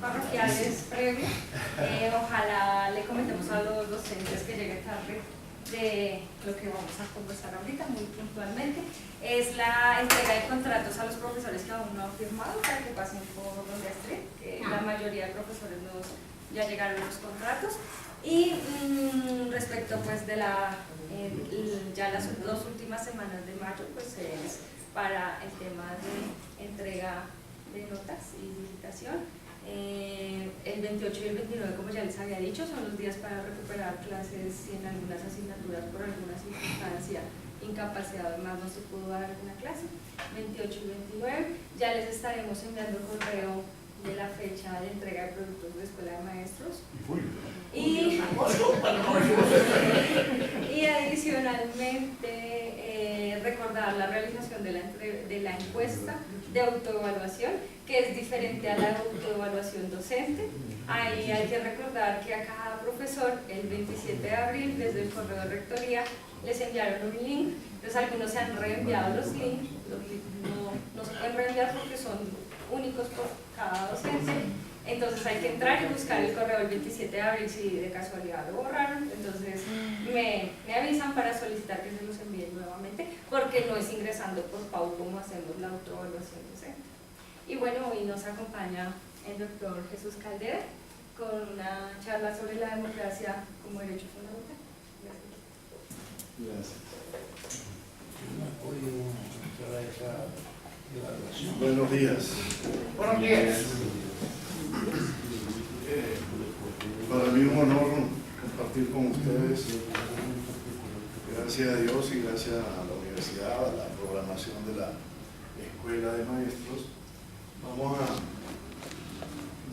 parroquiales previos. Ojalá le comentemos a los docentes que llegue tarde de lo que vamos a conversar ahorita muy puntualmente. Es la entrega de contratos a los profesores que aún no han firmado para que pasen por donde Astrid, que la mayoría de profesores ya llegaron los contratos. Y respecto pues de ya las dos últimas semanas de mayo, pues es para el tema de entrega de notas y digitación. El 28 y el 29, como ya les había dicho, son los días para recuperar clases y en algunas asignaturas por alguna circunstancia, incapacidad, además no se pudo dar alguna clase. 28 y 29, ya les estaremos enviando correo de la fecha de entrega de productos de Escuela de Maestros. Y adicionalmente recordar la realización de la encuesta de autoevaluación, que es diferente a la autoevaluación docente. Ahí hay que recordar que a cada profesor el 27 de abril desde el correo de rectoría les enviaron un link. Entonces algunos se han reenviado los links, no se pueden reenviar porque son únicos por cada docente. Entonces hay que entrar y buscar el correo el 27 de abril si de casualidad lo borraron. Entonces me avisan para solicitar que se los envíen nuevamente, porque no es ingresando por PAU como hacemos la autoevaluación docente. Y bueno, hoy nos acompaña el doctor Jesús Caldera con una charla sobre la democracia como derecho fundamental. Gracias. Gracias. Buenos días. Buenos días. Para mí es un honor compartir con ustedes, gracias a Dios y gracias a la universidad, a la programación de la Escuela de Maestros. Vamos a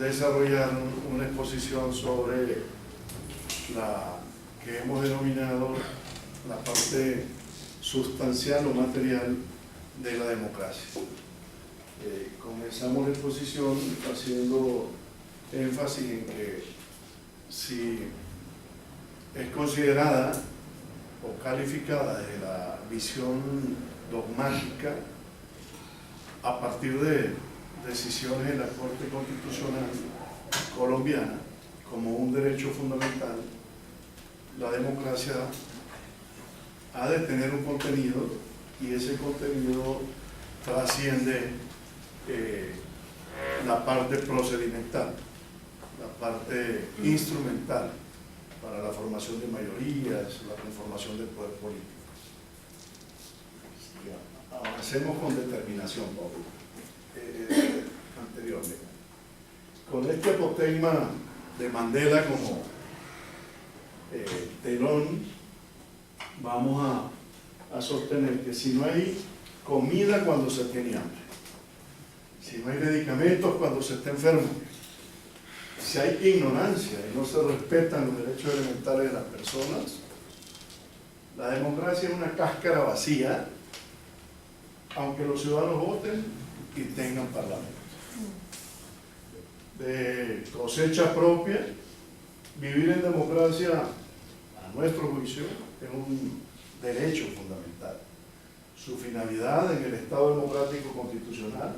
desarrollar una exposición sobre la que hemos denominado la parte sustancial o material de la democracia. Comenzamos la exposición haciendo énfasis en que si es considerada o calificada desde la visión dogmática a partir de decisiones de la Corte Constitucional colombiana como un derecho fundamental, la democracia ha de tener un contenido y ese contenido trasciende la parte procedimental, la parte instrumental para la formación de mayorías, la conformación del poder político. Avancemos con determinación, Pablo. Anteriormente. Con este apotegma de Mandela como telón, vamos a sostener que si no hay comida cuando se tiene hambre, si no hay medicamentos cuando se está enfermo, si hay ignorancia y no se respetan los derechos elementales de las personas, la democracia es una cáscara vacía, aunque los ciudadanos voten y tengan parlamento. De cosecha propia, vivir en democracia, a nuestro juicio, es un derecho fundamental. Su finalidad en el Estado democrático constitucional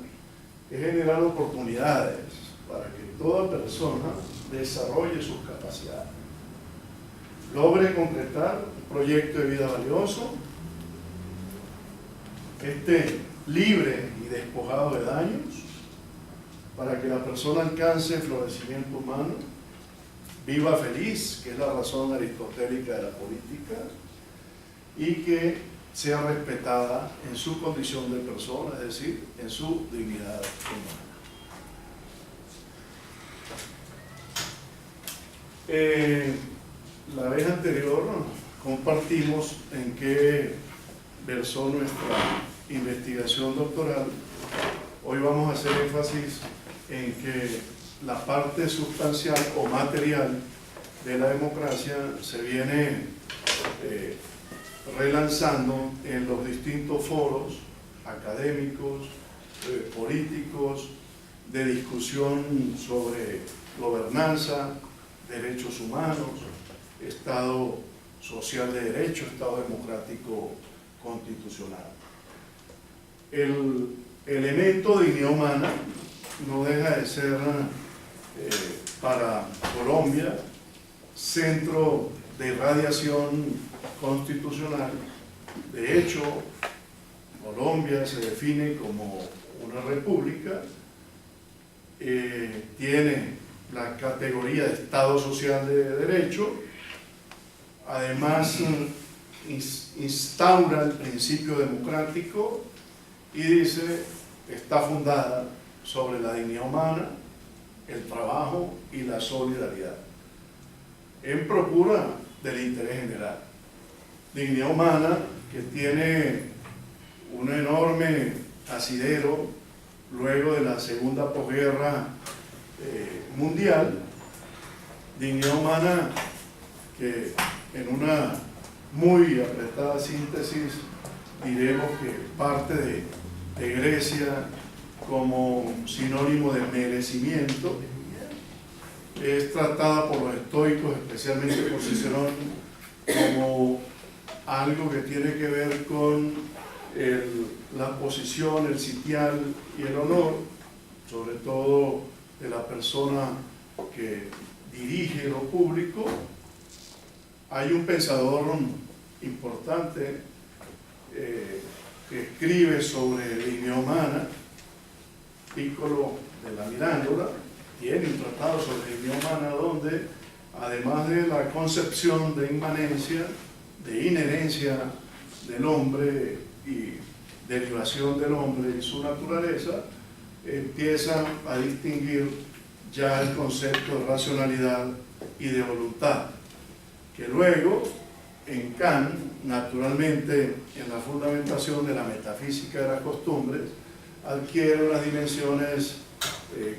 es generar oportunidades para que toda persona desarrolle sus capacidades, logre concretar un proyecto de vida valioso, esté libre y despojado de daños, para que la persona alcance florecimiento humano, viva feliz, que es la razón aristotélica de la política, y que sea respetada en su condición de persona, es decir, en su dignidad humana. La vez anterior compartimos en qué versó nuestra investigación doctoral. Hoy vamos a hacer énfasis en que la parte sustancial o material de la democracia se viene relanzando en los distintos foros académicos, políticos, de discusión sobre gobernanza, derechos humanos, Estado social de derecho, Estado democrático constitucional. El elemento de dignidad humana no deja de ser para Colombia, centro de radiación constitucional. De hecho, Colombia se define como una república, tiene la categoría de Estado Social de Derecho, además instaura el principio democrático y dice está fundada sobre la dignidad humana, el trabajo y la solidaridad, en procura del interés general. Dignidad humana que tiene un enorme asidero luego de la segunda posguerra mundial, dignidad humana que en una muy apretada síntesis diremos que parte de Grecia como sinónimo de merecimiento, es tratada por los estoicos, especialmente por Cicerón, como algo que tiene que ver con la posición, el sitial y el honor, sobre todo de la persona que dirige lo público. Hay un pensador importante que escribe sobre dignidad humana, Piccolo de la Mirandola, tiene un tratado sobre dignidad humana donde, además de la concepción de inmanencia, de inherencia del hombre y derivación del hombre y su naturaleza, empieza a distinguir ya el concepto de racionalidad y de voluntad, que luego en Kant, naturalmente en la fundamentación de la metafísica de las costumbres, adquiere unas dimensiones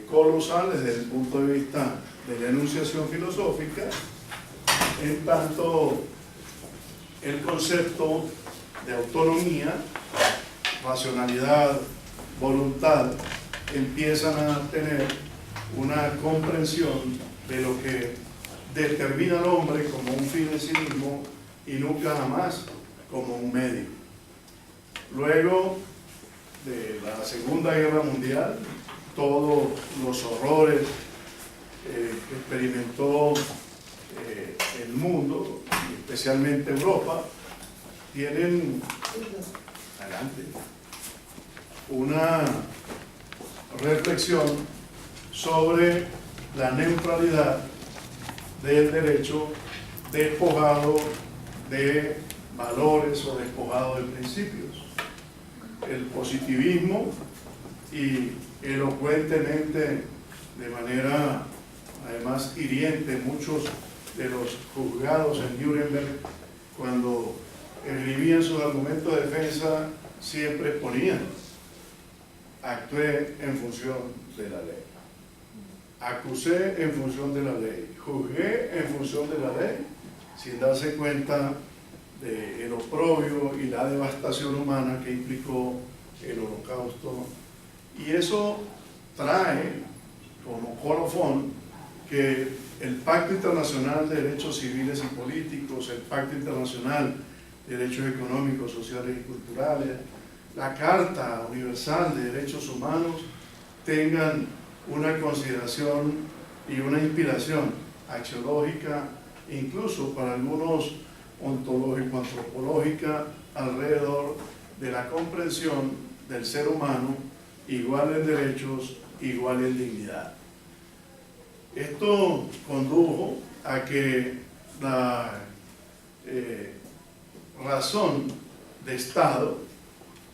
colosales desde el punto de vista de la enunciación filosófica, en tanto el concepto de autonomía, racionalidad, voluntad, empiezan a tener una comprensión de lo que determina al hombre como un fin en sí mismo y nunca jamás como un medio. Luego de la Segunda Guerra Mundial, todos los horrores que experimentó el mundo, especialmente Europa, tienen adelante una reflexión sobre la neutralidad del derecho despojado de valores o despojado de principios. El positivismo, y elocuentemente, de manera además hiriente, muchos de los juzgados en Nuremberg, cuando escribían sus argumentos de defensa, siempre ponían: actué en función de la ley, acusé en función de la ley, juzgué en función de la ley, sin darse cuenta del oprobio y la devastación humana que implicó el Holocausto. Y eso trae como colofón que el Pacto Internacional de Derechos Civiles y Políticos, el Pacto Internacional de Derechos Económicos, Sociales y Culturales, la Carta Universal de Derechos Humanos tengan una consideración y una inspiración axiológica, incluso para algunos ontológico-antropológica, alrededor de la comprensión del ser humano igual en derechos, igual en dignidad. Esto condujo a que la razón de Estado,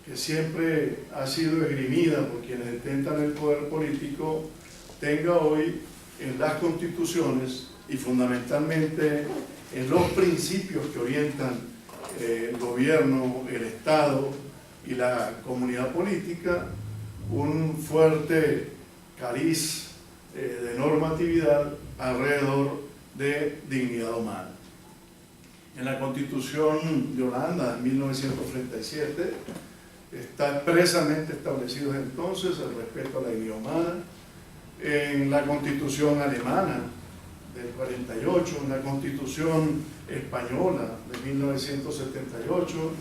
que siempre ha sido esgrimida por quienes detentan el poder político, tenga hoy en las constituciones y fundamentalmente en los principios que orientan el gobierno, el Estado y la comunidad política, un fuerte cariz de normatividad alrededor de dignidad humana. En la Constitución de Holanda, en 1937, está expresamente establecido desde entonces el respeto a la dignidad humana. En la Constitución alemana del 48, en la Constitución española de 1978,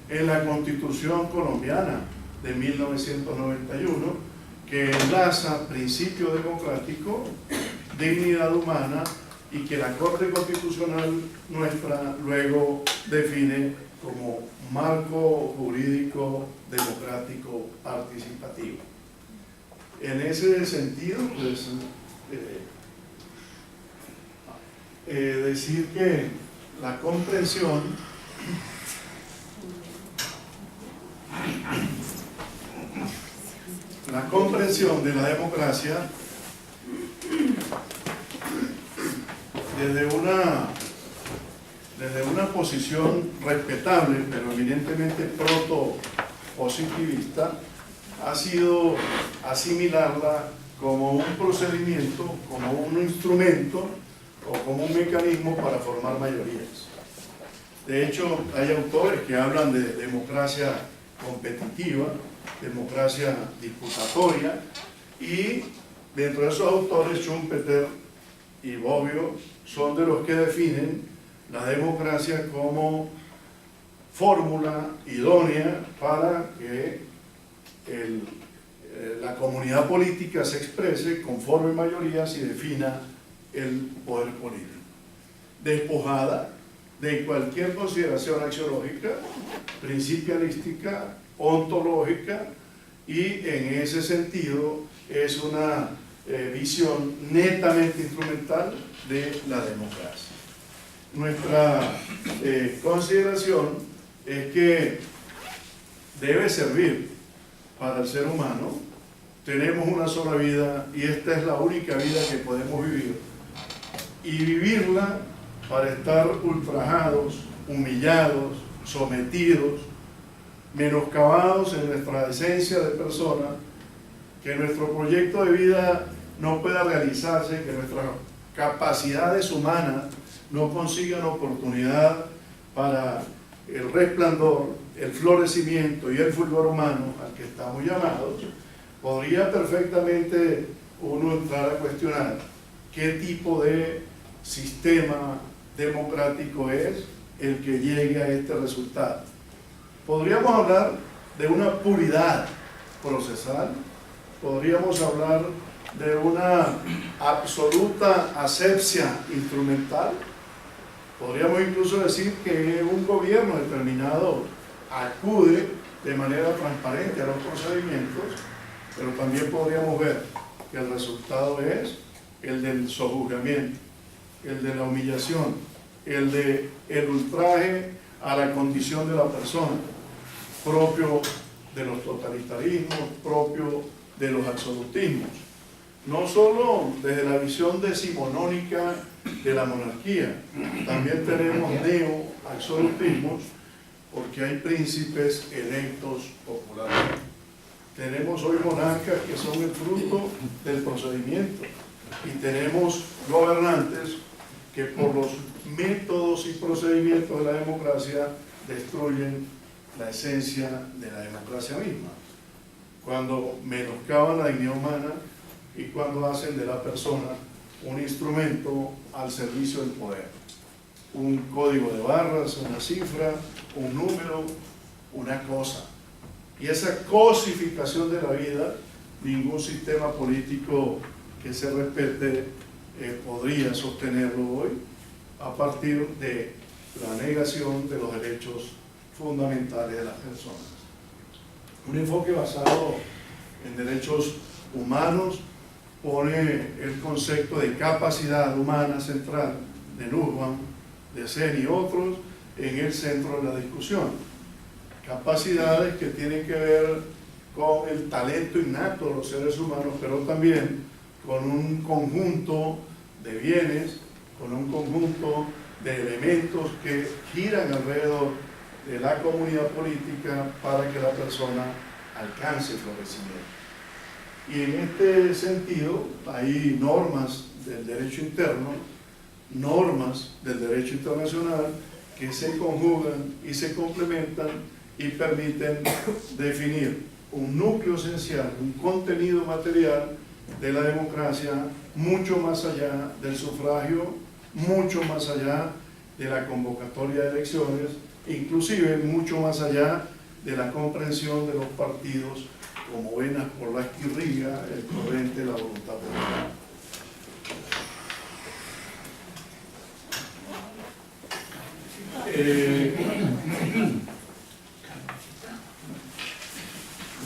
en la Constitución colombiana de 1991, que enlaza principio democrático dignidad humana y que la Corte Constitucional nuestra luego define como marco jurídico democrático participativo. En ese sentido, pues, decir que la comprensión de la democracia desde una posición respetable, pero evidentemente proto-positivista, ha sido asimilarla como un procedimiento, como un instrumento o como un mecanismo para formar mayorías. De hecho, hay autores que hablan de democracia competitiva, democracia disputatoria, y dentro de esos autores Schumpeter y Bobbio son de los que definen la democracia como fórmula idónea para que la comunidad política se exprese, conforme mayorías y defina el poder político, despojada de cualquier consideración axiológica, principialística, ontológica, y en ese sentido es una visión netamente instrumental de la democracia. Nuestra consideración es que debe servir para el ser humano. Tenemos una sola vida y esta es la única vida que podemos vivir, y vivirla para estar ultrajados, humillados, sometidos, menoscabados en nuestra esencia de persona, que nuestro proyecto de vida no pueda realizarse, que nuestras capacidades humanas no consigan oportunidad para el resplandor, el florecimiento y el fulgor humano al que estamos llamados. Podría perfectamente uno entrar a cuestionar qué tipo de sistema democrático es el que llegue a este resultado. Podríamos hablar de una puridad procesal, podríamos hablar de una absoluta asepsia instrumental, podríamos incluso decir que un gobierno determinado acude de manera transparente a los procedimientos, pero también podríamos ver que el resultado es el del sojuzgamiento, el de la humillación, el del ultraje a la condición de la persona, propio de los totalitarismos, propio de los absolutismos. No solo desde la visión decimonónica de la monarquía, también tenemos neo-absolutismos, porque hay príncipes electos popularmente. Tenemos hoy monarcas que son el fruto del procedimiento, y tenemos gobernantes que por los métodos y procedimientos de la democracia destruyen la esencia de la democracia misma, cuando menoscaban la dignidad humana y cuando hacen de la persona un instrumento al servicio del poder, un código de barras, una cifra, un número, una cosa. Y esa cosificación de la vida, ningún sistema político que se respete podría sostenerlo hoy, a partir de la negación de los derechos fundamentales de las personas. Un enfoque basado en derechos humanos pone el concepto de capacidad humana central de Nussbaum, de Sen y otros en el centro de la discusión. Capacidades que tienen que ver con el talento innato de los seres humanos, pero también con un conjunto de bienes, con un conjunto de elementos que giran alrededor de la comunidad política para que la persona alcance florecimiento. Y en este sentido hay normas del derecho interno, normas del derecho internacional que se conjugan y se complementan y permiten definir un núcleo esencial, un contenido material de la democracia mucho más allá del sufragio, mucho más allá de la convocatoria de elecciones, inclusive mucho más allá de la comprensión de los partidos como venas por las que irriga el corriente de la voluntad popular.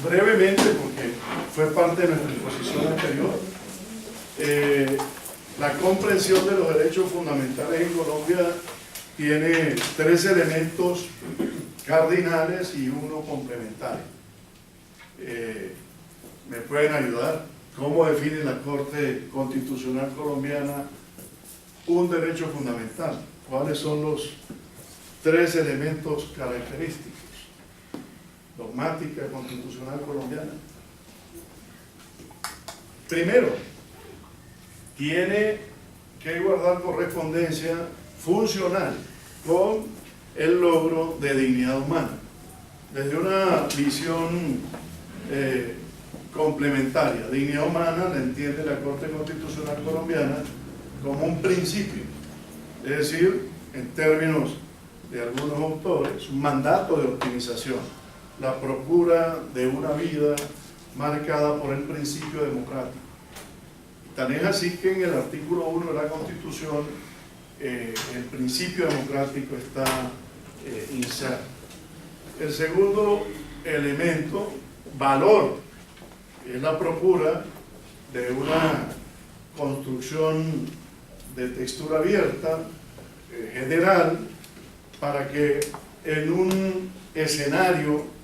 Brevemente, porque fue parte de nuestra exposición anterior, la comprensión de los derechos fundamentales en Colombia tiene 3 elementos cardinales y uno complementario. ¿Me pueden ayudar? ¿Cómo define la Corte Constitucional Colombiana un derecho fundamental? ¿Cuáles son los 3 elementos característicos? Dogmática constitucional colombiana. Primero, tiene que guardar correspondencia funcional con el logro de dignidad humana. Desde una visión complementaria, dignidad humana la entiende la Corte Constitucional Colombiana como un principio, es decir, en términos de algunos autores, un mandato de optimización, la procura de una vida marcada por el principio democrático. Tan es así que en el artículo 1 de la Constitución el principio democrático está inserto. El segundo elemento, valor, es la procura de una construcción de textura abierta, general, para que en un escenario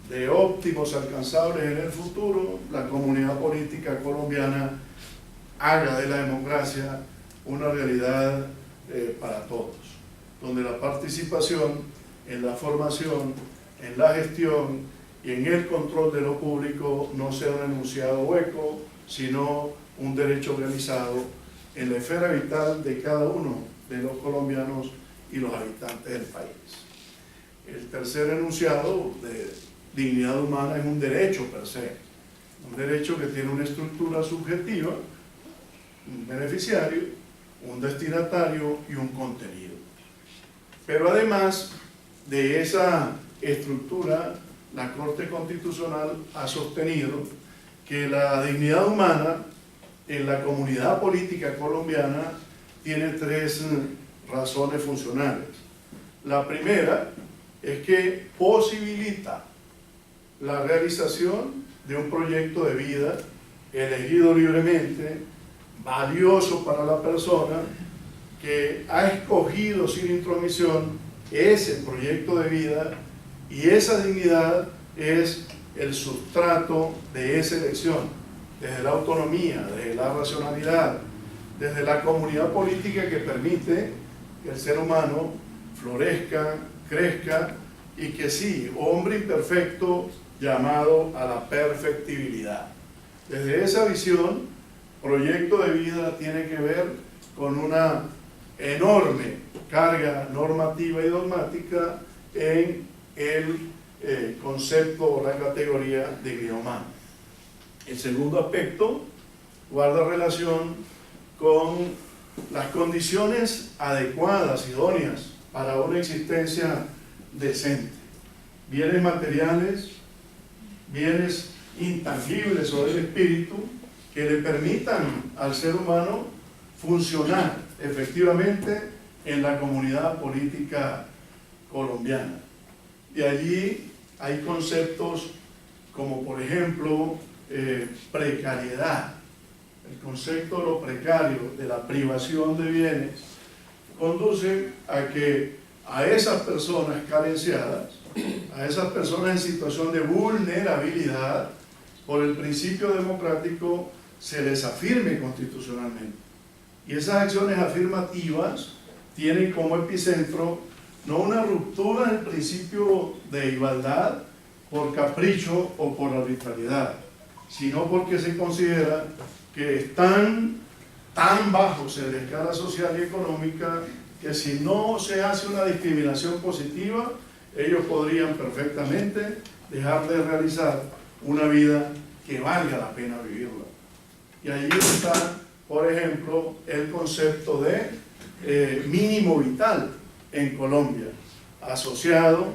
de óptimos alcanzables en el futuro, la comunidad política colombiana haga de la democracia una realidad para todos, donde la participación en la formación, en la gestión y en el control de lo público no sea un enunciado hueco, sino un derecho realizado en la esfera vital de cada uno de los colombianos y los habitantes del país. El tercer enunciado de dignidad humana es un derecho per se, un derecho que tiene una estructura subjetiva, un beneficiario, un destinatario y un contenido. Pero además de esa estructura, la Corte Constitucional ha sostenido que la dignidad humana en la comunidad política colombiana tiene 3 razones funcionales. La primera es que posibilita la realización de un proyecto de vida elegido libremente, valioso para la persona, que ha escogido sin intromisión ese proyecto de vida, y esa dignidad es el sustrato de esa elección, desde la autonomía, desde la racionalidad, desde la comunidad política que permite que el ser humano florezca, crezca, y que sí, hombre imperfecto llamado a la perfectibilidad. Desde esa visión, proyecto de vida tiene que ver con una enorme carga normativa y dogmática en el concepto o la categoría de dignidad humana. El segundo aspecto guarda relación con las condiciones adecuadas, idóneas para una existencia decente. Bienes materiales, bienes intangibles o del espíritu que le permitan al ser humano funcionar efectivamente en la comunidad política colombiana. Y allí hay conceptos como, por ejemplo, precariedad. El concepto de lo precario, de la privación de bienes, conduce a que a esas personas carenciadas, a esas personas en situación de vulnerabilidad, por el principio democrático se les afirme constitucionalmente. Y esas acciones afirmativas tienen como epicentro no una ruptura del principio de igualdad por capricho o por arbitrariedad, sino porque se considera que están tan bajos en la escala social y económica que si no se hace una discriminación positiva, ellos podrían perfectamente dejar de realizar una vida que valga la pena vivirla. Y allí está, por ejemplo, el concepto de mínimo vital en Colombia, asociado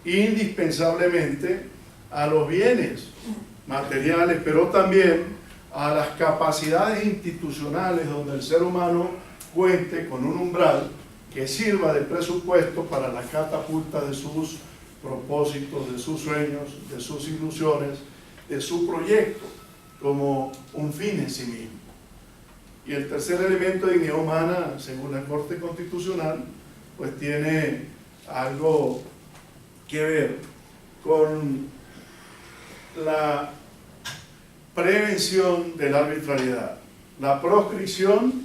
indispensablemente a los bienes materiales, pero también a las capacidades institucionales donde el ser humano cuente con un umbral que sirva de presupuesto para la catapulta de sus propósitos, de sus sueños, de sus ilusiones, de su proyecto como un fin en sí mismo. Y el tercer elemento de dignidad humana, según la Corte Constitucional, pues tiene algo que ver con la prevención de la arbitrariedad, la proscripción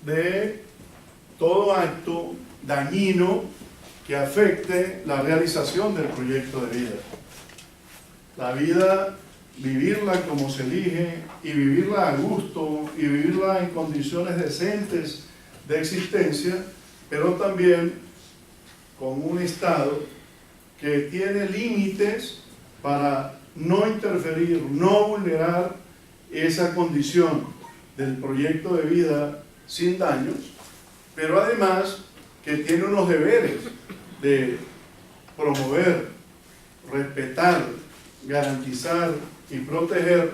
de todo acto dañino que afecte la realización del proyecto de vida. La vida, vivirla como se elige y vivirla a gusto y vivirla en condiciones decentes de existencia, pero también con un Estado que tiene límites para no interferir, no vulnerar esa condición del proyecto de vida sin daños, pero además que tiene unos deberes de promover, respetar, garantizar y proteger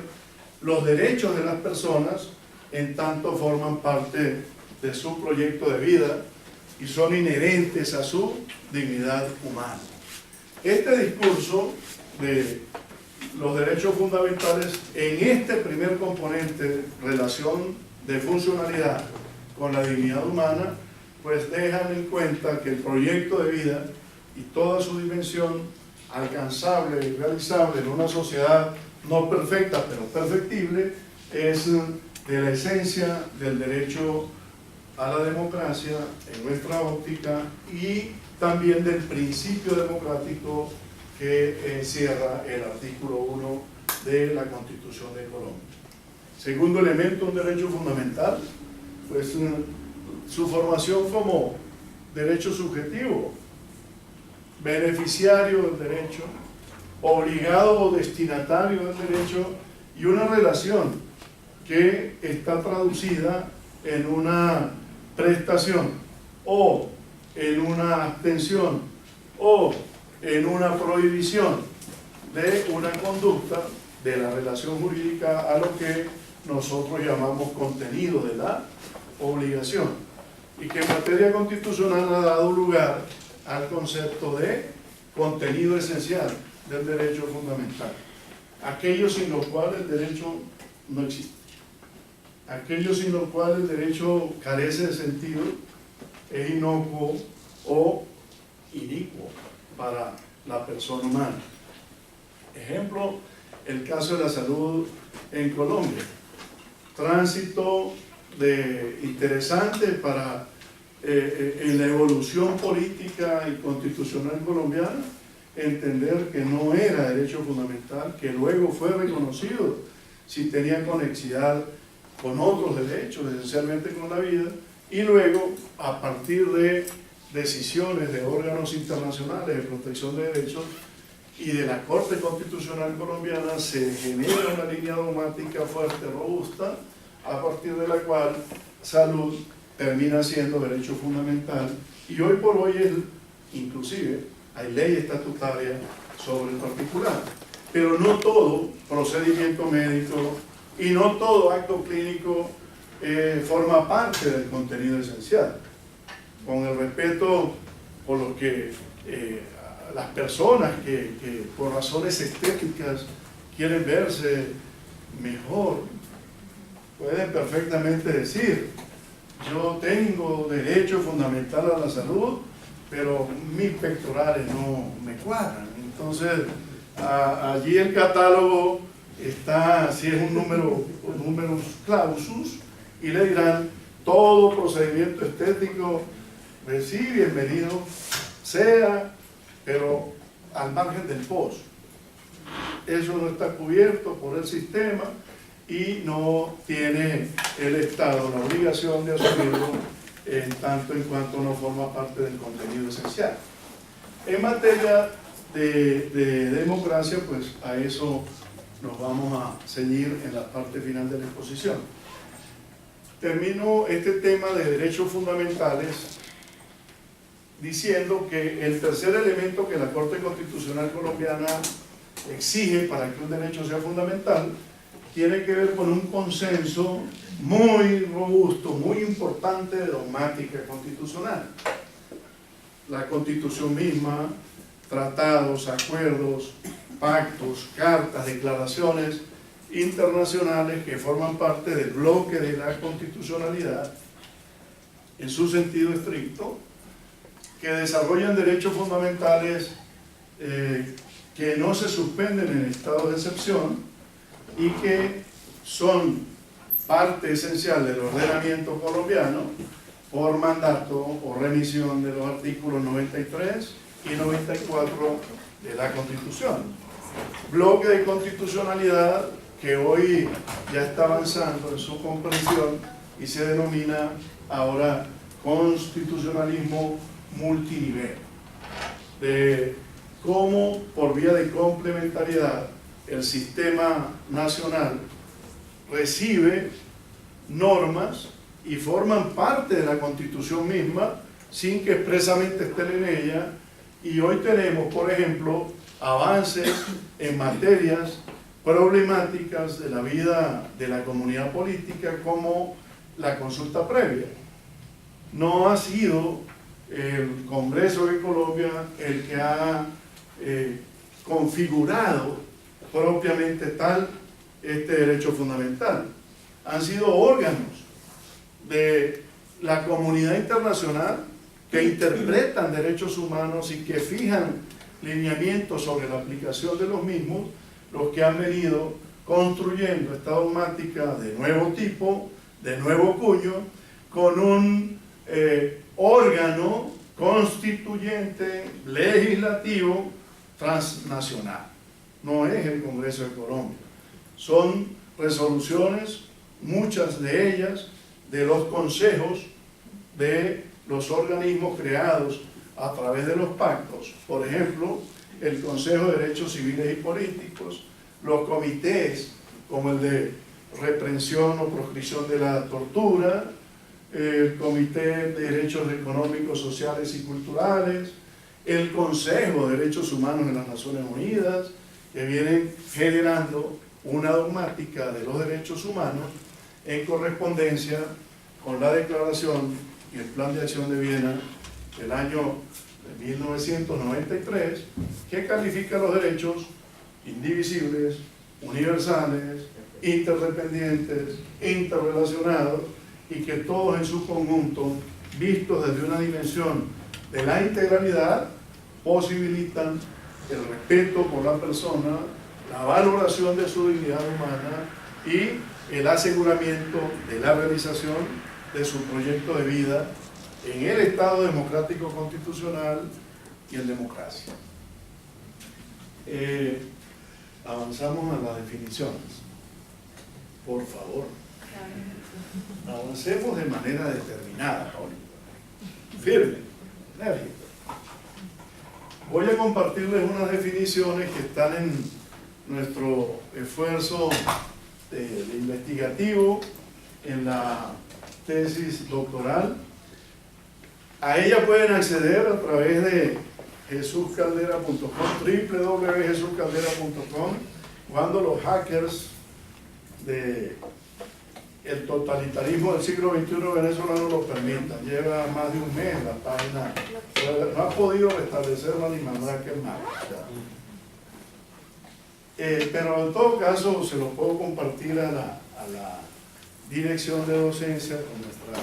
los derechos de las personas en tanto forman parte de su proyecto de vida y son inherentes a su dignidad humana. Este discurso de los derechos fundamentales en este primer componente, relación de funcionalidad con la dignidad humana, pues dejan en cuenta que el proyecto de vida y toda su dimensión alcanzable y realizable en una sociedad no perfecta pero perfectible es de la esencia del derecho a la democracia en nuestra óptica y también del principio democrático que encierra el artículo 1 de la Constitución de Colombia. Segundo elemento, un derecho fundamental, pues su formación como derecho subjetivo, beneficiario del derecho, obligado o destinatario del derecho y una relación que está traducida en una prestación o en una abstención o en una prohibición de una conducta de la relación jurídica a lo que nosotros llamamos contenido de la obligación y que en materia constitucional ha dado lugar al concepto de contenido esencial del derecho fundamental, aquello sin lo cual el derecho no existe, aquello sin lo cual el derecho carece de sentido, es inocuo o inicuo para la persona humana. Ejemplo, el caso de la salud en Colombia. Tránsito interesante para en la evolución política y constitucional colombiana, entender que no era derecho fundamental, que luego fue reconocido si tenía conexidad con otros derechos, esencialmente con la vida, y luego, a partir de decisiones de órganos internacionales de protección de derechos y de la Corte Constitucional colombiana, se genera una línea dogmática fuerte, robusta, a partir de la cual salud termina siendo derecho fundamental, y hoy por hoy inclusive hay ley estatutaria sobre el particular, pero no todo procedimiento médico y no todo acto clínico forma parte del contenido esencial. Con el respeto por lo que las personas que por razones estéticas quieren verse mejor, pueden perfectamente decir: yo tengo derecho fundamental a la salud, pero mis pectorales no me cuadran. Entonces, allí el catálogo está, si es un numerus clausus, y le dirán: todo procedimiento estético, pues sí, bienvenido sea, pero al margen del post. Eso no está cubierto por el sistema y no tiene el Estado la obligación de asumirlo en tanto en cuanto no forma parte del contenido esencial. En materia de democracia, pues a eso nos vamos a ceñir en la parte final de la exposición. Termino este tema de derechos fundamentales diciendo que el tercer elemento que la Corte Constitucional colombiana exige para que un derecho sea fundamental tiene que ver con un consenso muy robusto, muy importante de dogmática constitucional. La Constitución misma, tratados, acuerdos, pactos, cartas, declaraciones internacionales que forman parte del bloque de la constitucionalidad en su sentido estricto, que desarrollan derechos fundamentales que no se suspenden en estado de excepción y que son parte esencial del ordenamiento colombiano por mandato o remisión de los artículos 93 y 94 de la Constitución. Bloque de constitucionalidad que hoy ya está avanzando en su comprensión y se denomina ahora constitucionalismo multinivel, de cómo por vía de complementariedad el sistema nacional recibe normas y forman parte de la Constitución misma sin que expresamente estén en ella, y hoy tenemos, por ejemplo, avances en materias problemáticas de la vida de la comunidad política como la consulta previa. No ha sido el Congreso de Colombia el que ha configurado propiamente tal este derecho fundamental. Han sido órganos de la comunidad internacional que interpretan derechos humanos y que fijan lineamientos sobre la aplicación de los mismos, los que han venido construyendo esta dogmática de nuevo tipo, de nuevo cuño, con un órgano constituyente, legislativo, transnacional. No es el Congreso de Colombia. Son resoluciones, muchas de ellas, de los consejos de los organismos creados a través de los pactos. Por ejemplo, el Consejo de Derechos Civiles y Políticos, los comités como el de reprensión o proscripción de la tortura, el Comité de Derechos Económicos, Sociales y Culturales, el Consejo de Derechos Humanos de las Naciones Unidas, que vienen generando una dogmática de los derechos humanos en correspondencia con la Declaración y el Plan de Acción de Viena del año 1993, que califica los derechos indivisibles, universales, interdependientes, interrelacionados, y que todos en su conjunto, vistos desde una dimensión de la integralidad, posibilitan el respeto por la persona, la valoración de su dignidad humana y el aseguramiento de la realización de su proyecto de vida en el Estado democrático constitucional y en democracia. Avanzamos a las definiciones. Por favor. Avancemos de manera determinada, firme, enérgica. Voy a compartirles unas definiciones que están en nuestro esfuerzo de investigativo en la tesis doctoral. A ella pueden acceder a través de jesuscaldera.com, www.jesuscaldera.com, cuando los hackers del totalitarismo del siglo XXI venezolano lo permitan. Lleva más de un mes la página, no ha podido restablecerla ni mandar que más. Pero en todo caso se lo puedo compartir a la dirección de docencia con nuestra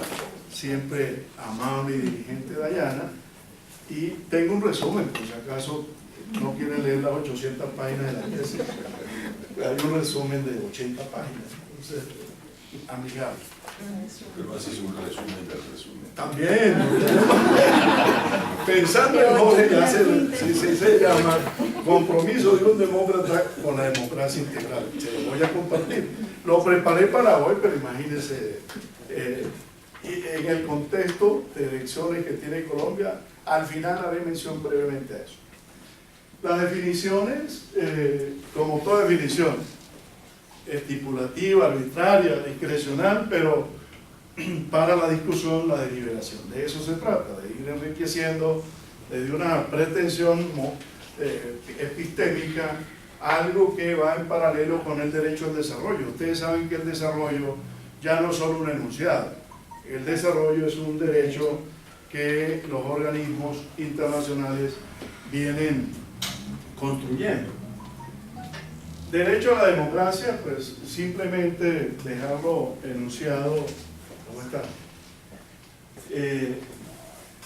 siempre amable y diligente Dayana, y tengo un resumen, por si acaso no quieren leer las 800 páginas de la tesis. Hay un resumen de 80 páginas, entonces, amigable. Pero haces un resumen del resumen. También, pensando en Jorge, se llama Compromiso de un demócrata con la democracia integral. Se lo voy a compartir. Lo preparé para hoy, pero imagínense, en el contexto de elecciones que tiene Colombia, al final haré mención brevemente a eso. Las definiciones, como toda definición, estipulativa, arbitraria, discrecional, pero para la discusión, la deliberación. De eso se trata, de ir enriqueciendo desde una pretensión epistémica algo que va en paralelo con el derecho al desarrollo. Ustedes saben que el desarrollo ya no solo un enunciado. El desarrollo es un derecho que los organismos internacionales vienen construyendo. Derecho a la democracia, pues simplemente dejarlo enunciado, ¿cómo está?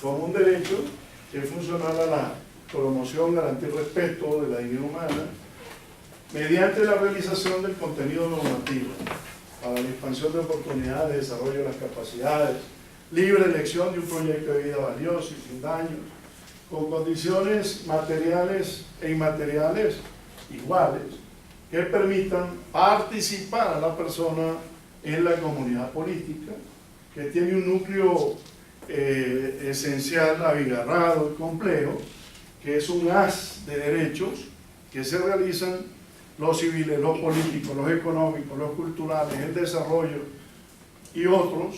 Como un derecho que es funcional a la promoción, garantía y respeto de la dignidad humana mediante la realización del contenido normativo para la expansión de oportunidades, desarrollo de las capacidades, libre elección de un proyecto de vida valioso y sin daños, con condiciones materiales e inmateriales iguales, que permitan participar a la persona en la comunidad política, que tiene un núcleo esencial, abigarrado y complejo, que es un haz de derechos que se realizan los civiles, los políticos, los económicos, los culturales, el desarrollo y otros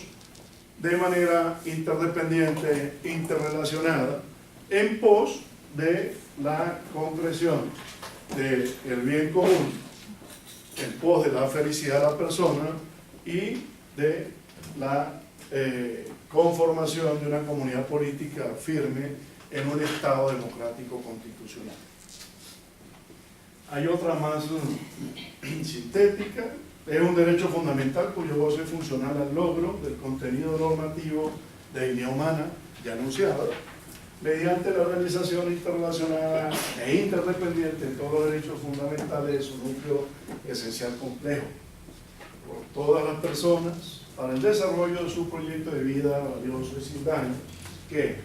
de manera interdependiente, interrelacionada, en pos de la concreción del bien común, en pos de la felicidad de la persona y de la conformación de una comunidad política firme en un Estado democrático constitucional. Hay otra más sintética. Es un derecho fundamental cuyo goce es funcional al logro del contenido normativo de dignidad humana ya anunciado, mediante la realización interrelacionada e interdependiente de todos los derechos fundamentales de su núcleo esencial complejo, por todas las personas, para el desarrollo de su proyecto de vida valioso y sin daño, que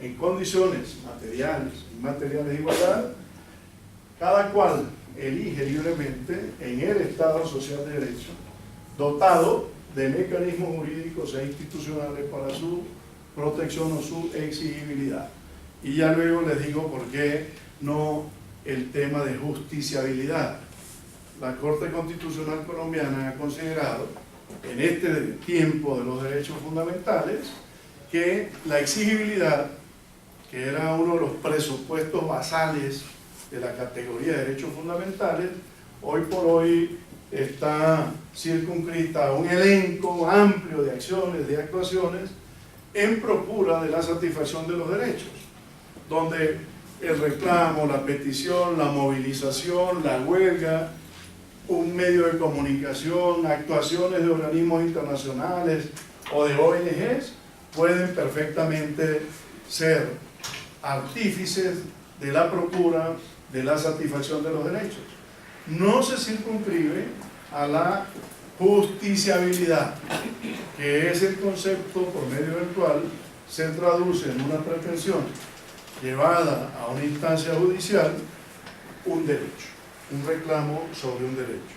en condiciones materiales y inmateriales de igualdad, cada cual elige libremente en el Estado social de derecho, dotado de mecanismos jurídicos e institucionales para su protección o su exigibilidad. Y ya luego les digo por qué no el tema de justiciabilidad. La Corte Constitucional Colombiana ha considerado, en este tiempo de los derechos fundamentales, que la exigibilidad, que era uno de los presupuestos basales de la categoría de derechos fundamentales, hoy por hoy está circunscrita a un elenco amplio de acciones, de actuaciones, en procura de la satisfacción de los derechos, donde el reclamo, la petición, la movilización, la huelga, un medio de comunicación, actuaciones de organismos internacionales o de ONGs, pueden perfectamente ser artífices de la procura de la satisfacción de los derechos. No se circunscribe a la justiciabilidad, que es el concepto por medio del cual se traduce en una pretensión llevada a una instancia judicial un derecho, un reclamo sobre un derecho.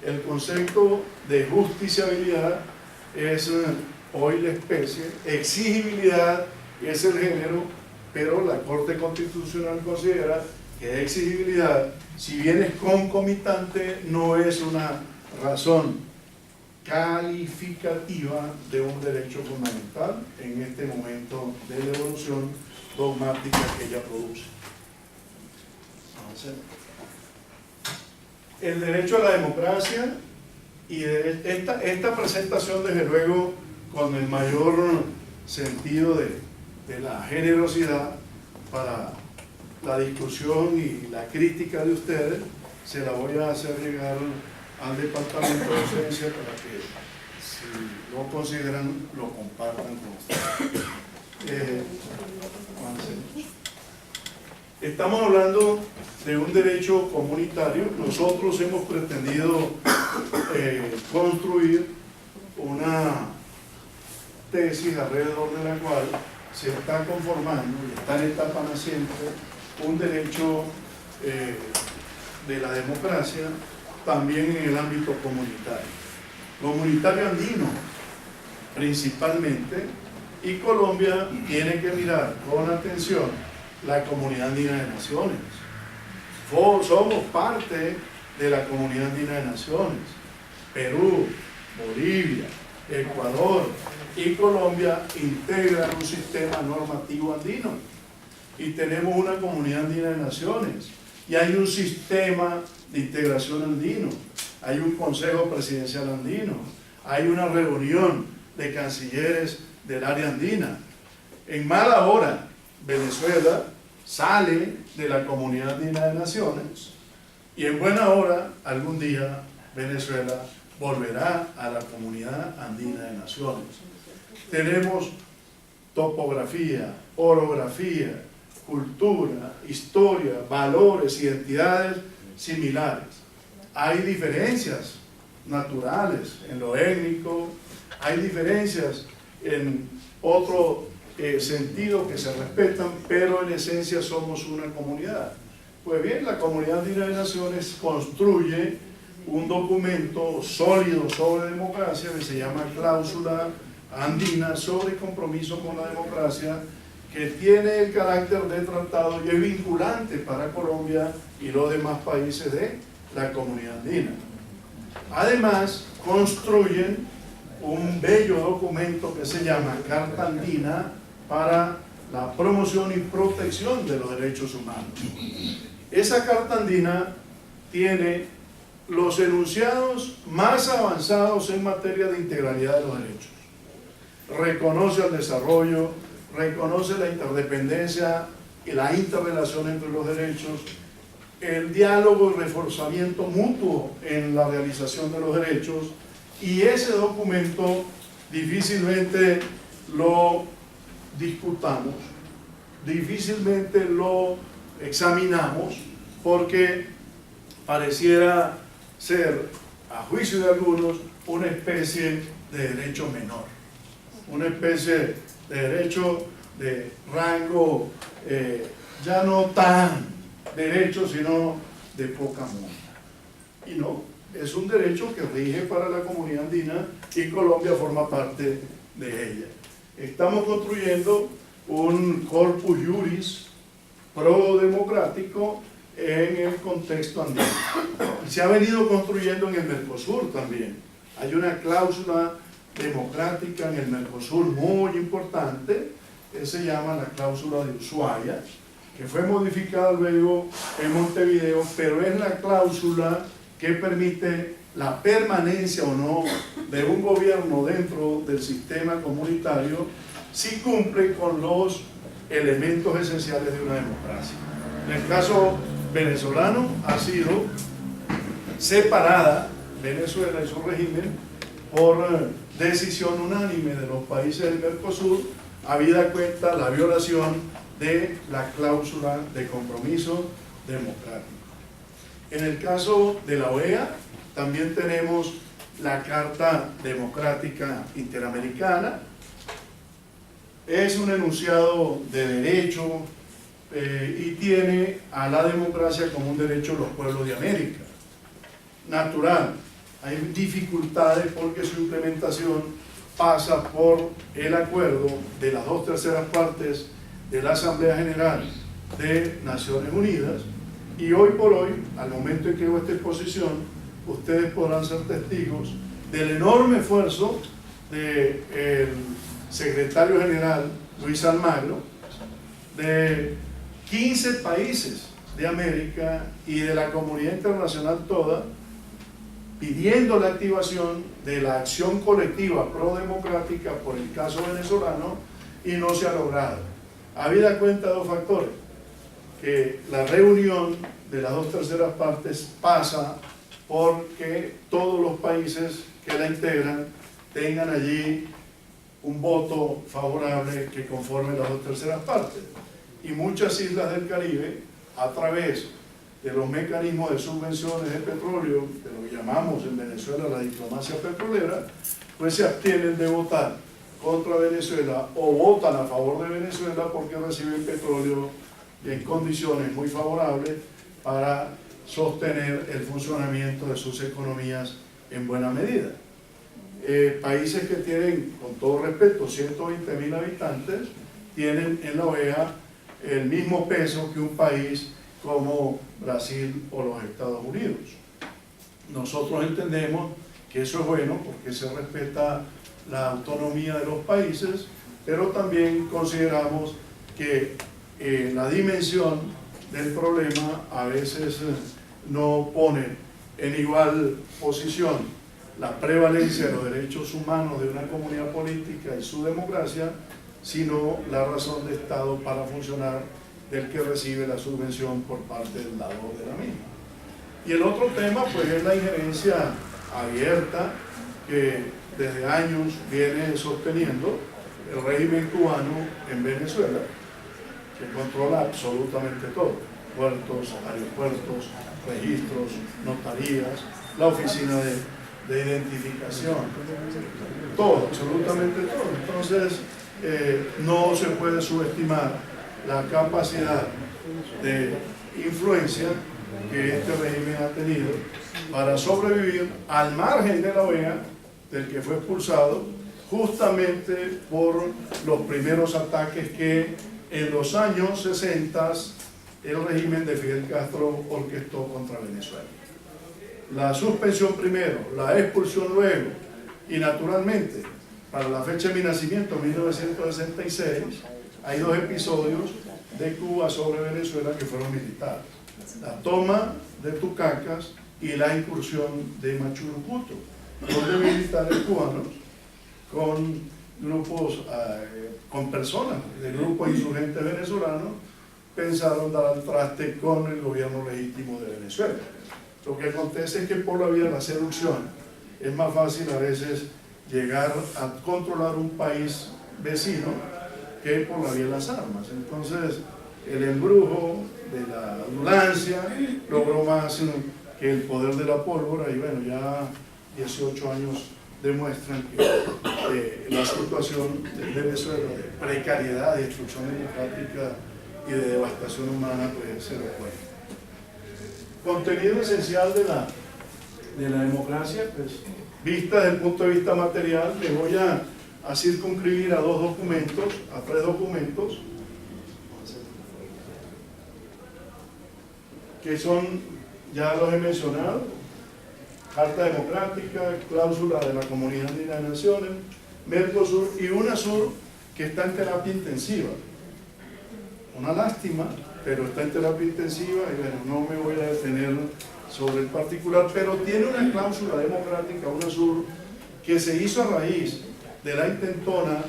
El concepto de justiciabilidad es hoy la especie, exigibilidad es el género, pero la Corte Constitucional considera que exigibilidad, si bien es concomitante, no es una razón calificativa de un derecho fundamental en este momento de la evolución dogmática que ella produce. El derecho a la democracia, y esta presentación desde luego con el mayor sentido de la generosidad para la discusión y la crítica de ustedes, se la voy a hacer llegar al departamento de docencia para que, si lo consideran, lo compartan con ustedes. Estamos hablando de un derecho comunitario. Nosotros hemos pretendido construir una tesis alrededor de la cual se está conformando y está en etapa naciente un derecho de la democracia también en el ámbito comunitario andino principalmente, y Colombia tiene que mirar con atención la Comunidad Andina de Naciones. Somos parte de la Comunidad Andina de Naciones. Perú, Bolivia, Ecuador y Colombia integran un sistema normativo andino, y tenemos una Comunidad Andina de Naciones, y hay un sistema de integración andino, hay un Consejo Presidencial andino, hay una reunión de cancilleres del área andina. En mala hora, Venezuela sale de la Comunidad Andina de Naciones y en buena hora, algún día, Venezuela volverá a la Comunidad Andina de Naciones. Tenemos topografía, orografía, cultura, historia, valores, identidades similares. Hay diferencias naturales en lo étnico, hay diferencias en otro sentido que se respetan, pero en esencia somos una comunidad. Pues bien, la Comunidad Andina de Naciones construye un documento sólido sobre democracia que se llama Cláusula Andina sobre compromiso con la democracia, que tiene el carácter de tratado y es vinculante para Colombia y los demás países de la Comunidad Andina. Además, construyen un bello documento que se llama Carta Andina para la promoción y protección de los derechos humanos. Esa Carta Andina tiene los enunciados más avanzados en materia de integralidad de los derechos. Reconoce el desarrollo, reconoce la interdependencia y la interrelación entre los derechos, el diálogo y reforzamiento mutuo en la realización de los derechos, y ese documento difícilmente lo discutamos, difícilmente lo examinamos, porque pareciera ser, a juicio de algunos, una especie de derecho menor, una especie de derecho de rango ya no tan derecho, sino de poca monta. Y no, es un derecho que rige para la Comunidad Andina y Colombia forma parte de ella. Estamos construyendo un corpus juris pro-democrático en el contexto andino. Se ha venido construyendo en el Mercosur también. Hay una cláusula democrática en el Mercosur muy importante, que se llama la cláusula de Ushuaia, que fue modificada luego en Montevideo, pero es la cláusula que permite la permanencia o no de un gobierno dentro del sistema comunitario si cumple con los elementos esenciales de una democracia. En el caso venezolano ha sido separada Venezuela y su régimen por decisión unánime de los países del Mercosur, habida cuenta la violación de la cláusula de compromiso democrático. En el caso de la OEA también tenemos la Carta Democrática Interamericana. Es un enunciado de derecho y tiene a la democracia como un derecho de los pueblos de América. Natural, hay dificultades porque su implementación pasa por el acuerdo de las 2/3 partes de la Asamblea General de Naciones Unidas, y hoy por hoy, al momento en que hago esta exposición, ustedes podrán ser testigos del enorme esfuerzo del secretario general Luis Almagro, de 15 países de América y de la comunidad internacional toda, pidiendo la activación de la acción colectiva pro-democrática por el caso venezolano, y no se ha logrado. Habida cuenta de dos factores: que la reunión de las 2/3 partes pasa porque todos los países que la integran tengan allí un voto favorable que conforme las 2/3 partes, y muchas islas del Caribe, a través de los mecanismos de subvenciones de petróleo, de lo que llamamos en Venezuela la diplomacia petrolera, pues se abstienen de votar contra Venezuela o votan a favor de Venezuela porque reciben petróleo en condiciones muy favorables para sostener el funcionamiento de sus economías en buena medida. Países que tienen, con todo respeto, 120.000 habitantes, tienen en la OEA el mismo peso que un país como Brasil o los Estados Unidos. Nosotros entendemos que eso es bueno porque se respeta la autonomía de los países, pero también consideramos que la dimensión del problema a veces no pone en igual posición la prevalencia de los derechos humanos de una comunidad política y su democracia, sino la razón de Estado para funcionar del que recibe la subvención por parte del lado de la misma. Y el otro tema pues es la injerencia abierta que desde años viene sosteniendo el régimen cubano en Venezuela, que controla absolutamente todo: puertos, aeropuertos, registros, notarías, la oficina de identificación, todo, absolutamente todo. Entonces no se puede subestimar la capacidad de influencia que este régimen ha tenido para sobrevivir al margen de la OEA, del que fue expulsado justamente por los primeros ataques que en los años 60 el régimen de Fidel Castro orquestó contra Venezuela. La suspensión primero, la expulsión luego, y naturalmente para la fecha de mi nacimiento, 1966, hay dos episodios de Cuba sobre Venezuela que fueron militares: la toma de Tucacas y la incursión de Machurucuto, donde militares cubanos con grupos, con personas del grupo insurgente venezolano pensaron dar al traste con el gobierno legítimo de Venezuela. Lo que acontece es que por la vía de la seducción es más fácil a veces llegar a controlar un país vecino que por la vía de las armas. Entonces el embrujo de la adulancia logró más que el poder de la pólvora, y bueno, ya 18 años demuestran que la situación de Venezuela de precariedad, de destrucción democrática y de devastación humana pues se recuerda. Contenido esencial de la democracia, pues vista desde el punto de vista material, me voy a circunscribir a dos documentos, a tres documentos, que son, ya los he mencionado: Carta Democrática, Cláusula de la Comunidad Andina de Naciones, Mercosur y UNASUR, que está en terapia intensiva. Una lástima, pero está en terapia intensiva, y bueno, no me voy a detener sobre el particular, pero tiene una cláusula democrática, UNASUR, que se hizo a raíz de la intentona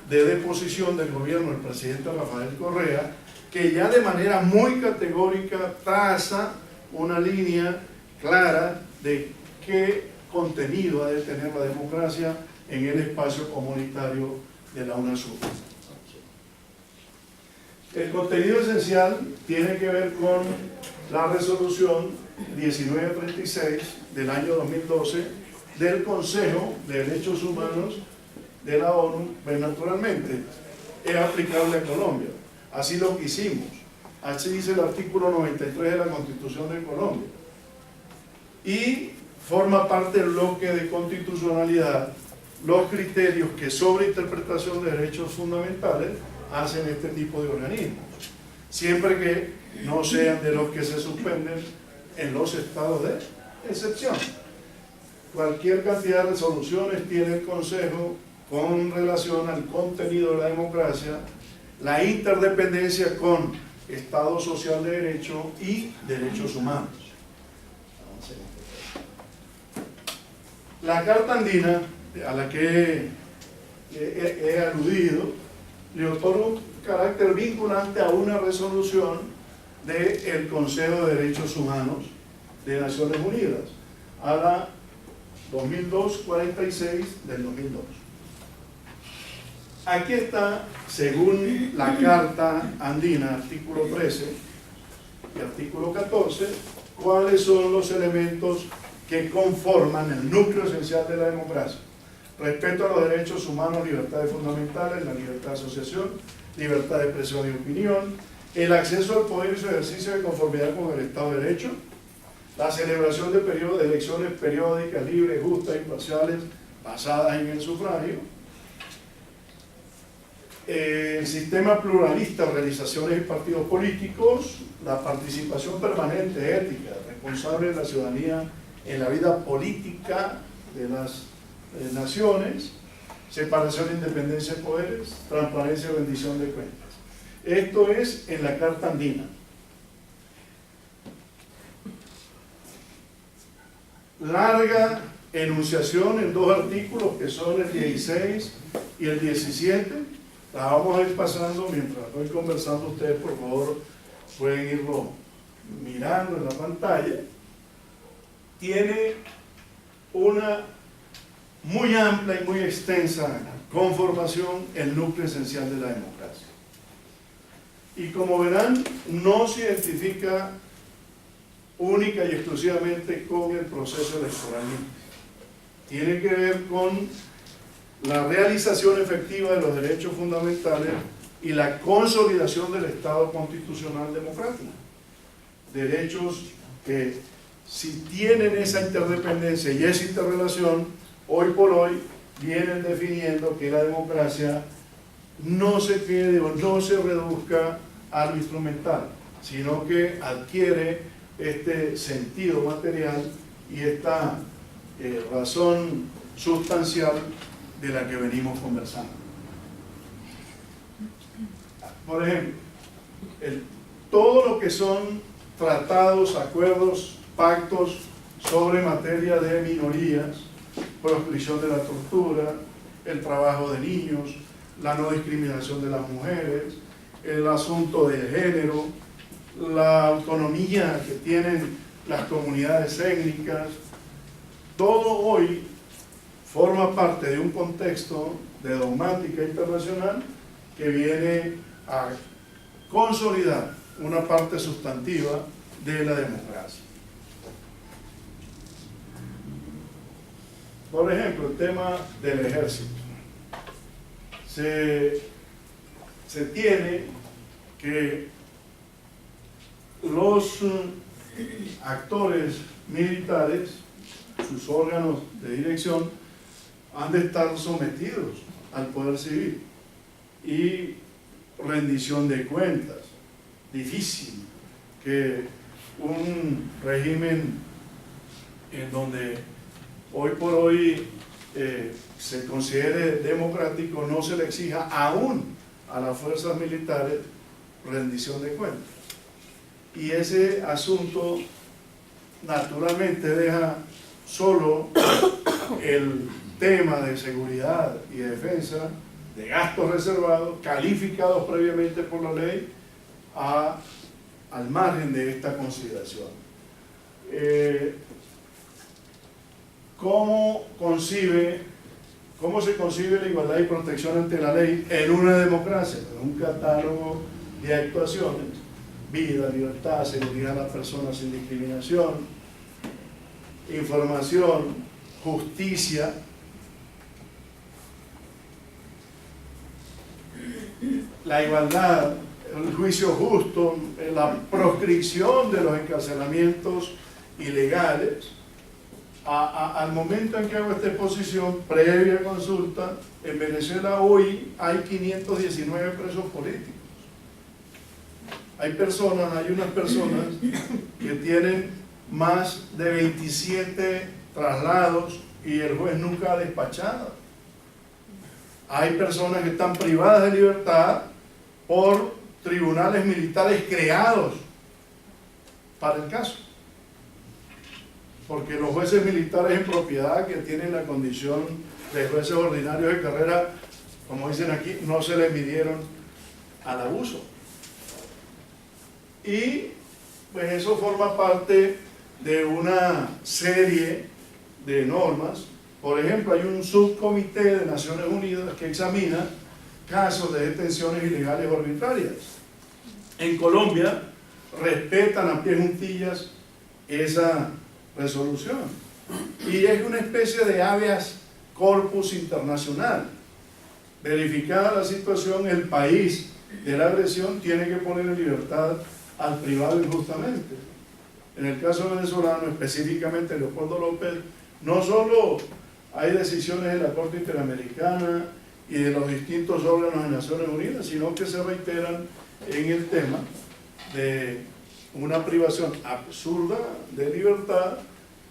de deposición del gobierno del presidente Rafael Correa, que ya de manera muy categórica traza una línea clara de qué contenido ha de tener la democracia en el espacio comunitario de la UNASUR. El contenido esencial tiene que ver con la resolución 1936 del año 2012 del Consejo de Derechos Humanos de la ONU. Pues naturalmente es aplicable a Colombia, así lo quisimos, así dice el artículo 93 de la Constitución de Colombia, y forma parte del bloque de constitucionalidad los criterios que sobre interpretación de derechos fundamentales hacen este tipo de organismos, siempre que no sean de los que se suspenden en los estados de excepción. Cualquier cantidad de resoluciones tiene el Consejo con relación al contenido de la democracia, la interdependencia con Estado Social de Derecho y derechos humanos. La Carta Andina, a la que he aludido, le otorga un carácter vinculante a una resolución del Consejo de Derechos Humanos de Naciones Unidas, a la 2002-46 del 2002. Aquí está, según la Carta Andina, artículo 13 y artículo 14, cuáles son los elementos que conforman el núcleo esencial de la democracia: respeto a los derechos humanos, libertades fundamentales, la libertad de asociación, libertad de expresión y opinión, el acceso al poder y su ejercicio de conformidad con el Estado de Derecho, la celebración de elecciones periódicas, libres, justas, imparciales, basadas en el sufragio, el sistema pluralista, organizaciones y partidos políticos, la participación permanente, ética, responsable de la ciudadanía en la vida política de las naciones, separación e independencia de poderes, transparencia y rendición de cuentas. Esto es en la Carta Andina. Larga enunciación en 2 artículos que son el 16 y el 17. La vamos a ir pasando mientras voy conversando. Ustedes, por favor, pueden irlo mirando en la pantalla. Tiene una muy amplia y muy extensa conformación, el núcleo esencial de la democracia. Y como verán, no se identifica única y exclusivamente con el proceso electoral. Tiene que ver con la realización efectiva de los derechos fundamentales y la consolidación del Estado constitucional democrático. Derechos que, si tienen esa interdependencia y esa interrelación, hoy por hoy vienen definiendo que la democracia no se quede o no se reduzca a lo instrumental, sino que adquiere este sentido material y esta razón sustancial de la que venimos conversando. Por ejemplo, todo lo que son tratados, acuerdos, pactos sobre materia de minorías, proscripción de la tortura, el trabajo de niños, la no discriminación de las mujeres, el asunto del género, la autonomía que tienen las comunidades étnicas, todo hoy forma parte de un contexto de dogmática internacional que viene a consolidar una parte sustantiva de la democracia. Por ejemplo, el tema del ejército. Se tiene que los actores militares, sus órganos de dirección, han de estar sometidos al poder civil y rendición de cuentas. Difícil que un régimen en donde hoy por hoy se considere democrático no se le exija aún a las fuerzas militares rendición de cuentas. Y ese asunto naturalmente deja solo el tema de seguridad y defensa, de gastos reservados, calificados previamente por la ley, al margen de esta consideración. ¿Cómo se concibe la igualdad y protección ante la ley en una democracia? En un catálogo de actuaciones: vida, libertad, seguridad de las personas sin discriminación, información, justicia, la igualdad, el juicio justo, la proscripción de los encarcelamientos ilegales. Al momento en que hago esta exposición, previa consulta, en Venezuela hoy hay 519 presos políticos. Hay unas personas que tienen más de 27 traslados y el juez nunca ha despachado. Hay personas que están privadas de libertad por tribunales militares creados para el caso, porque los jueces militares en propiedad, que tienen la condición de jueces ordinarios de carrera, como dicen aquí, no se le midieron al abuso. Y pues eso forma parte de una serie de normas. Por ejemplo, hay un subcomité de Naciones Unidas que examina casos de detenciones ilegales o arbitrarias. En Colombia respetan a pie juntillas esa resolución y es una especie de habeas corpus internacional. Verificada la situación, el país de la agresión tiene que poner en libertad al privado injustamente. En el caso venezolano, específicamente Leopoldo López, no solo hay decisiones de la Corte Interamericana y de los distintos órganos de Naciones Unidas, sino que se reiteran en el tema de una privación absurda de libertad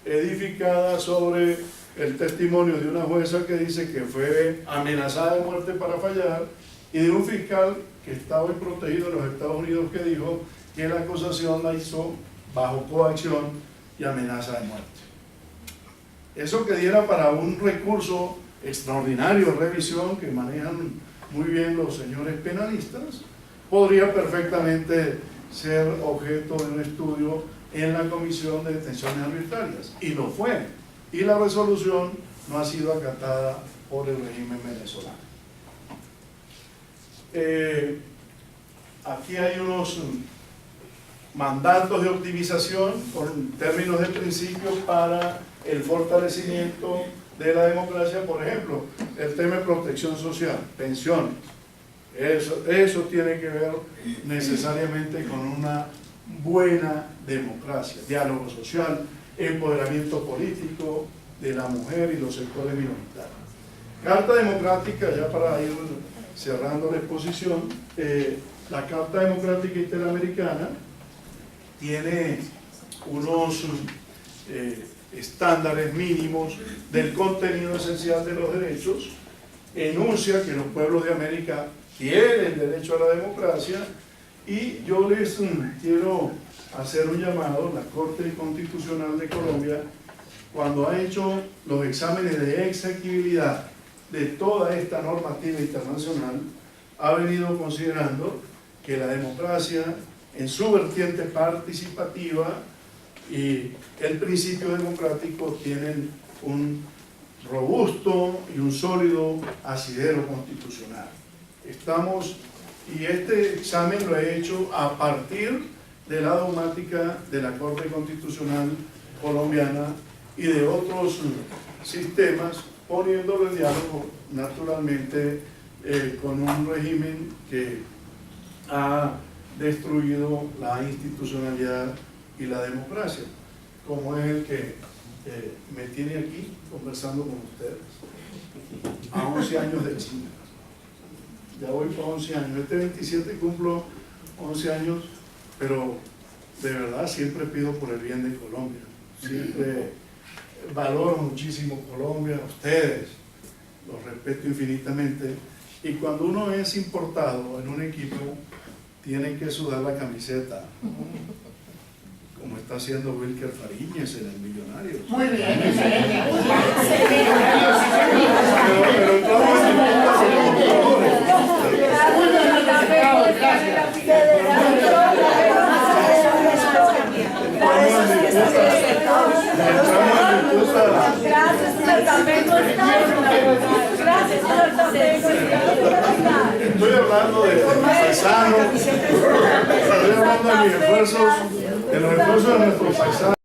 edificada sobre el testimonio de una jueza que dice que fue amenazada de muerte para fallar, y de un fiscal que está hoy protegido en los Estados Unidos que dijo que la acusación la hizo bajo coacción y amenaza de muerte. eso que diera para un recurso extraordinario de revisión que manejan muy bien los señores penalistas, podría perfectamente ser objeto de un estudio en la Comisión de Detenciones Arbitrarias, y lo fue, y la resolución no ha sido acatada por el régimen venezolano. Aquí hay unos mandatos de optimización con términos de principio para el fortalecimiento de la democracia. Por ejemplo, el tema de protección social, pensiones, eso tiene que ver necesariamente con una buena democracia, diálogo social, empoderamiento político de la mujer y los sectores minoritarios. Carta democrática, ya para ir cerrando la exposición, la Carta Democrática Interamericana tiene unos estándares mínimos del contenido esencial de los derechos, enuncia que los pueblos de América tienen derecho a la democracia, y yo les quiero hacer un llamado. La Corte Constitucional de Colombia, cuando ha hecho los exámenes de exequibilidad de toda esta normativa internacional, ha venido considerando que la democracia en su vertiente participativa y el principio democrático tienen un robusto y un sólido asidero constitucional. Y este examen lo he hecho a partir de la dogmática de la Corte Constitucional colombiana y de otros sistemas, poniéndolo en diálogo naturalmente con un régimen que ha destruido la institucionalidad y la democracia, como es el que me tiene aquí conversando con ustedes, a 11 años de China. Ya voy por 11 años, este 27 cumplo 11 años, pero de verdad siempre pido por el bien de Colombia, siempre valoro muchísimo Colombia, a ustedes, los respeto infinitamente, y cuando uno es importado en un equipo, tiene que sudar la camiseta, como está haciendo Wilker Fariñez en el Millonarios. Muy bien, Pero estamos en estoy hablando de paisanos, estoy hablando de mis esfuerzos, de los esfuerzos de nuestros paisanos.